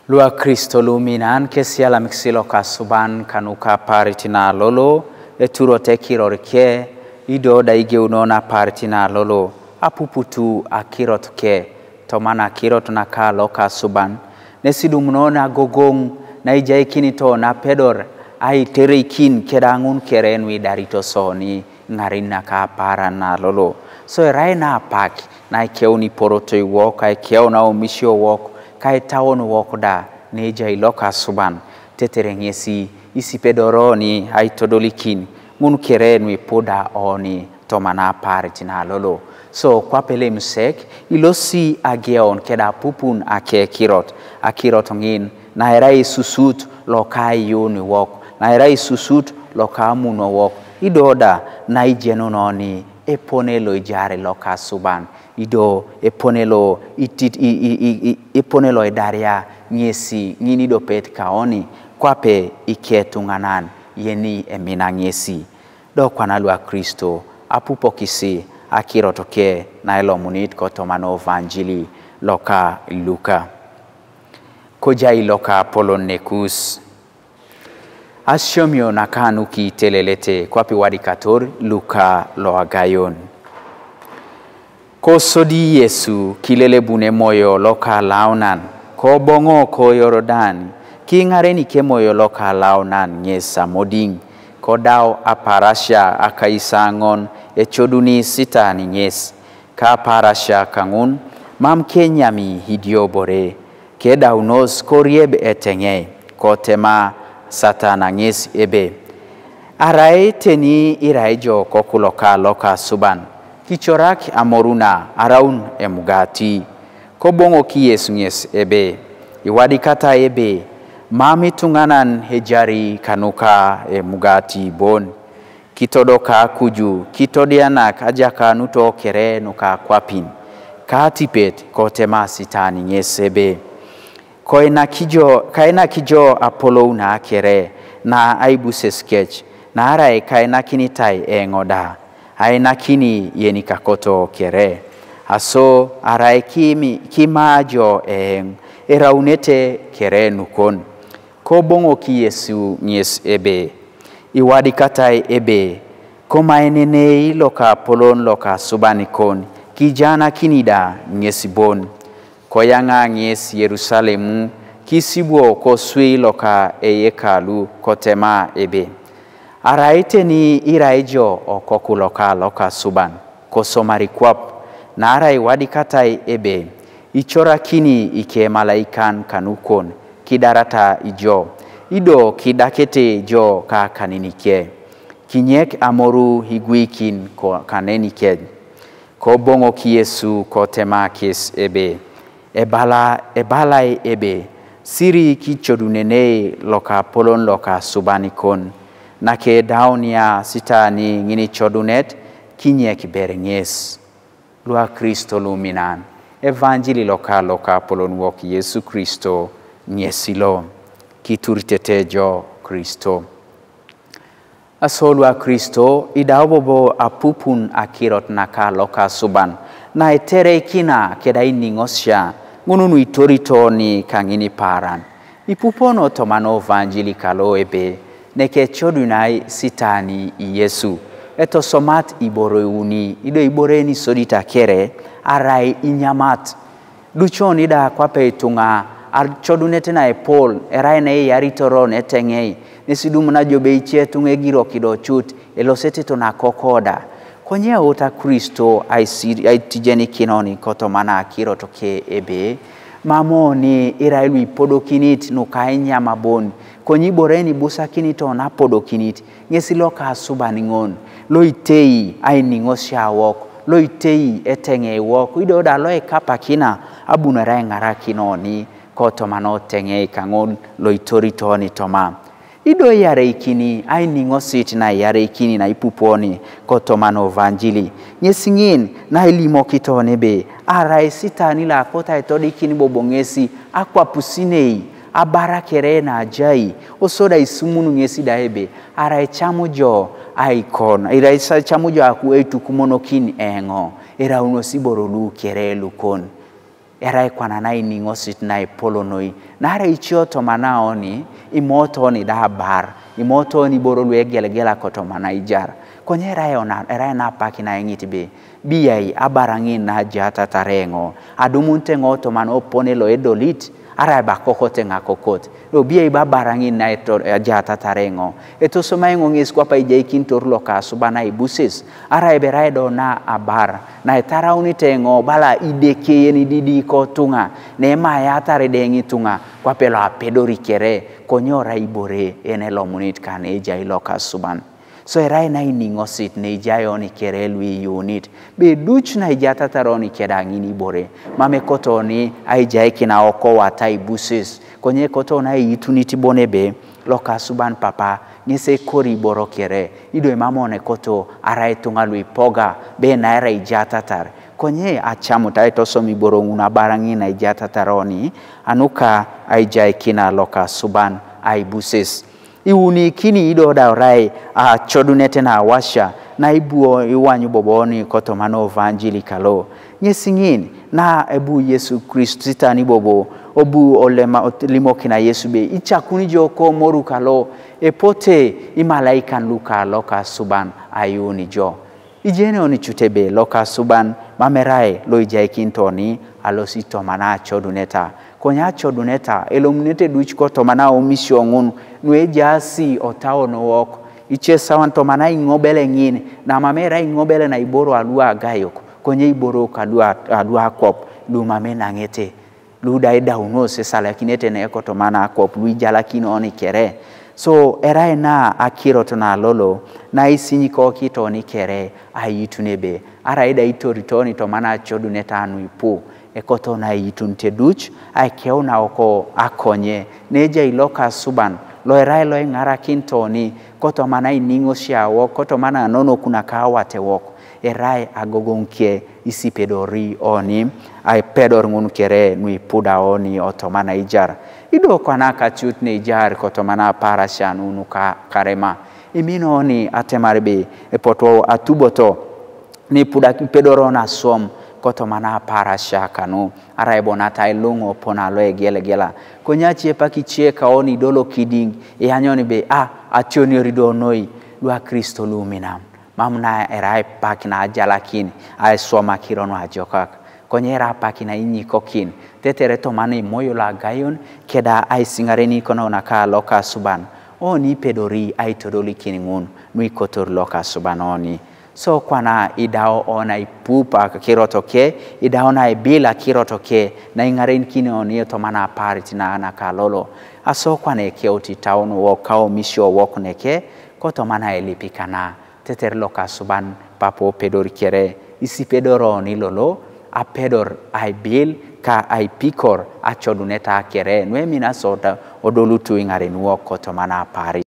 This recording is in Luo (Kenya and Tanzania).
Lua Kristo luminan kesiala mixilo kasuban kanuka paritina lolo eturo tekirorke ido daige unona paritina lolo apuputu akirotke tomana akirot naka loka suban nesidumnona gogong na ijaikini to na pedor ai tereikin kedangun kerenwi darito soni ngarina ka parana lolo so raina pak na keuni porotoi wok ai keuna omisio wok kai tawon wokoda neja iloka suban teterengesi isi pedoroni ai todolikin mun kerenwi poda oni tomana paritina lolo so kwa pele msek ilosi ageon keda pupun ake akirot ngin na erai susut lokai yoni wok na erai susut lokamu no wok idoda na ijeno noni eponelo ijare loka suban ido eponelo eponelo edaria nyesi ngini do pet kaoni kwape iketunganan yeni emina nyesi do kwana lua Kristo apupo kisi akirotoke na elo munit kotomano vanjili loka Luka koja iloka polonekus asiomio nakanuki telelete kwapi wadikator Luka loagayon kosodi Yesu kilele bune moyo loka launan ko bongo ko Yorodan kingareni ke moyo loka launan nyesa moding kodao aparasha akaisangon echoduni sita ni nyes ka parasha kangun mam kenyami hidio bore keda unos korieb etenge kotema satana nyes ebe araeteni iraijo kokuloka loka suban kichorak amoruna araun emugati kobongo ki Yesu nyes ebe iwadikata ebe mami tunganan hejari kanuka emugati bon kitodoka kuju kitodianak ajaka nuto kere nuka kwapin katipet kotema sitani nyesebe kaina kijo Apollo na kere na aibuse sketch na arai kaina kinitai engoda aina kini yeni kakoto kere aso arai kimajo eraunete kere nukon kobongo ki Yesu nyes ebe iwadikatai ebe koma enene loka polon loka subanikon kijana kinida nyesibon koyanga nyes Yerusalemu kisibuo kosui loka eyekalu kotema ebe araite ni iraijo okoku loka suban kosomari kwap na arai wadikatai ebe ichora kini ike malaikan kanukon kidarata ijo ido kidakete jo ka kaninike kinyek amoru higuikin ko kanenike ko bongo ki Yesu ko tema kis ebe ebala ebe siri kichodunene loka polon loka subanikon nake daunia sitani ngini chodunet kinyek berenges lua Kristo luminan evangeli loka polon wok Yesu Kristo nyesilo kituritetejo Kristo asolwa Kristo idaobobo apupun akirot naka loka suban na etere kina kedaini ngosya ngununu itorito ni kangini paran ipupono tomano evangeli kalo ebe neke chodunai sitani Yesu eto somat iborouni ido iboreni sodita kere arai inyamat duchon ida kwape tunga chodunete na Paul eraine yaritoro netengei nesidumu na jobeiche tungegiro kido chut elosete to na kokoda konye ota Kristo aitijeni kinoni kotomana akiro toke ebe mamoni irailu podokinit nukainya mabon konyi boreni busa kinito na podokinit ngesiloka subaningon loitei ainingosha wok loitei etenge wok idoda loe kapakina abunara ngara kinoni kotomano tenge kangon loitoritoni toma ido yare ikini ainingosit na yare ikini na ipuponi kotomano evangeli nyesingin na ilimo kitone be arai sitani la kota etodikini bobongesi akwa pusinei abara kere na ajai osoda isumunu ngesi daebe arai chamujo icon irai chamujo aku etu kumonokin engo era unosiboro lu kere lukon erai kwana na iningo sit na ipolonoi nare ichio to mana oni imoto ni da bar imoto ni boro lwe gela koto mana ijar konye erai na paki na ingiti be biyai abarangin na jata tarengo adumunte ngoto man opone lo edolit arai bakokote ngakokot lo biyai babarangin na eto jata tarengo eto somaingo ngis kwa pa ijaikin torlo ka subana ibusis arai berai do na abar na etara unitengo bala ideke ni didi ko tunga ne mayata redengi tunga kwa pelo apedori kere konyora ibore enelo munit kan ejai ka suban so erai na iningo sit ne ijayo ni kere lui unit be duch na ijata taroni kedangini bore mame koto ni aijai kina oko watai busis konye koto na ituniti bonebe loka suban papa ngise kori boro kere ido mamone koto arai tunga lui poga be na era ijata tar konye achamu taito somi boro una barangi na ijata taroni anuka aijai kina loka suban ai busis iuni kini ido da rai chodunete na washa na ibuo iwanyu boboni koto mano evangelicalo nyesingin na ebu Yesu Kristo sitani bobo obu olema limoki na Yesu be ichakuni joko moru kalo epote imalaika luka loka suban ayuni jo ijene oni chutebe loka suban mamerai lo ijaikintoni alosito mana choduneta konya choduneta elomnete duchko to mana omisio ngun nuejasi otao no wok iche sawan to mana ingobele ngine na mamera ingobele na iboro alua gayok konye iboro kalua kop lu mamena ngete lu daida uno se sala kinete ne ko to mana kop lu jala kino oni kere so erai na akiro to na lolo na isinyi ko kito ni kere ayitunebe araida itoritoni to mana choduneta anu ipu ekoto na itunte duch aikeo na oko akonye neja iloka suban lo erai lo ngara kintoni koto mana iningo shia wok koto mana nono kuna kawate wok erai agogonke isi pedori oni ai pedor ngun kere nui puda oni otomana ijar ido kwana kachut ne ijar koto mana parashan unuka karema imino oni atemarbe epoto atuboto ni puda pedoro na som koto mana parasha kanu arai bonata ilungo pona lo egela konyachi epaki cheka oni dolo kiding ehanyoni be ationi rido noi lua Kristo luminam mamna erai pakina ajalakin ai soma kirono ajokak konyera pakina inyi kokin tetere to mani moyo la gayon keda ai singareni kono naka loka suban oni pedori ai todoli kiningun nui kotor loka subanoni so kwana idao ona ipupa kirotoke idao na ibila kirotoke na ingaren kini oni to mana parity na nakalolo aso kwane keoti town wokao misio wokneke koto mana elipikana teter loka suban papo pedor kere isi pedoro ni lolo a pedor ai bil ka ai pikor a choduneta kere nwe mina sota odolutu ingaren wokoto mana pari